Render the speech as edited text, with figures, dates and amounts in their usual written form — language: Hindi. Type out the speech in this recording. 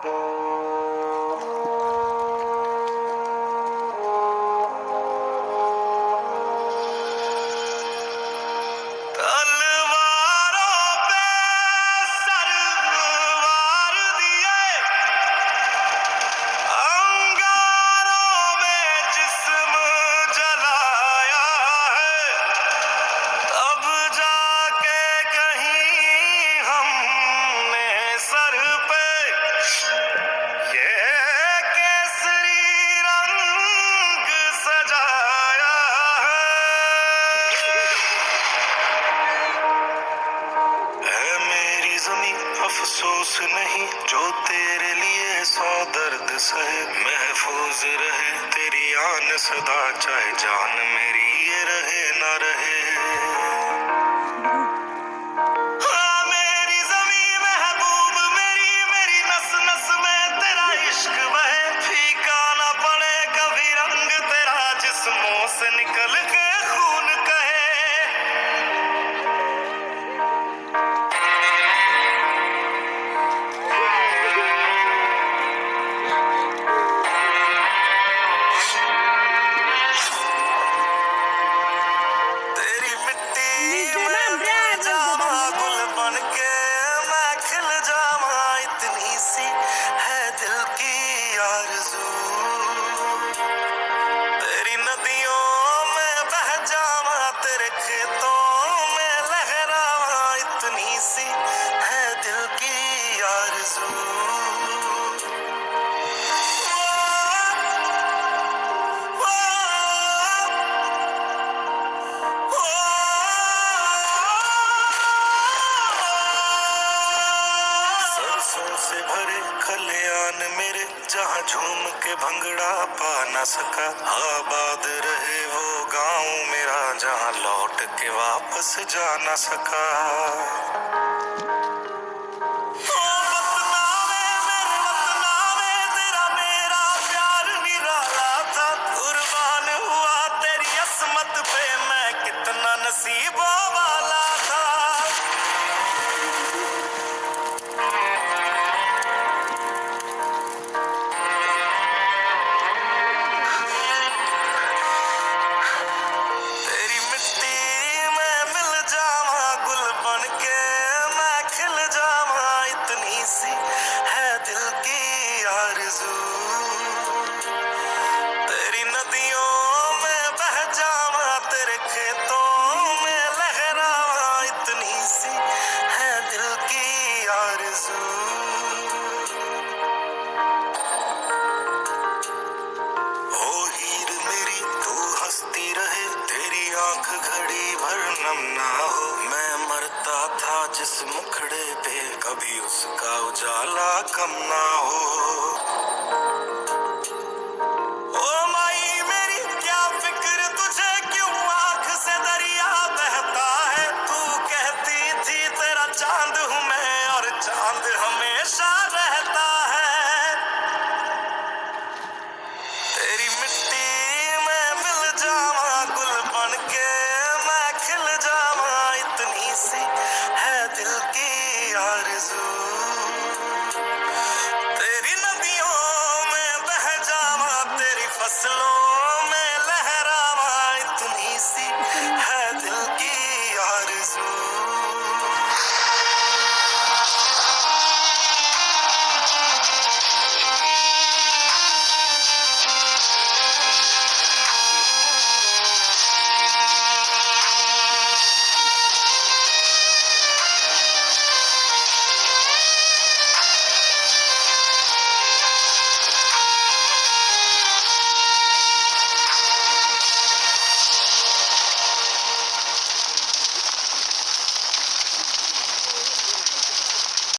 तलवारों पे सरवार दिए, अंगारों में जिस्म जलाया है, तब जाके कहीं हमने सर पे ये केसरी रंग सजाया है मेरी ज़मीं अफसोस नहीं जो तेरे लिए 100 दर्द सहे, महफूज रहे तेरी आन सदा चाहे जान मेरी ये रहे ना रहे। हाँ मेरी ज़मीं महबूब मेरी, मेरी नस नस में तेरा इश्क बहे, फीका ना पड़े कभी रंग तेरा जिस्मों से निकल के खून कहे। तेरी मिट्टी में मिल जावा गुल बन के मैं खिल जावा, इतनी सी है दिल की आरज़ू। तेरी नदियों में बह जावा तेरे खेतों में लहरावा, इतनी सी है दिल की आरज़ू। सरसों से भरे खलियान मेरे, जहाँ झूम के भंगड़ा पा न सका, आबाद रहे वो गांव मेरा जहाँ लौट के वापस जा न सका। ओ वतनावे मेरे वतनावे, तेरा मेरा प्यार निराला था, कुर्बान हुआ तेरी असमत पे मैं कितना नसीबों वाला था। तेरी मिट्टी में मिल जावा गुल बन के मैं खिल जावा, इतनी सी है दिल की आरज़ू। तेरी नदियों में बह जावा तेरे खेतों में लहरावा, इतनी सी है दिल की आरज़ू। ओ हीर मेरी तू हंसती रहे, तेरी आंख घड़ी भर नम ना हो, मैं मरता था जिस मुखड़े पे कभी उसका उजाला कम ना हो। ओ माई मेरी क्या फिक्र तुझे क्यों आंख से दरिया बहता है, तू कहती थी तेरा चांद हूँ मैं और चांद हम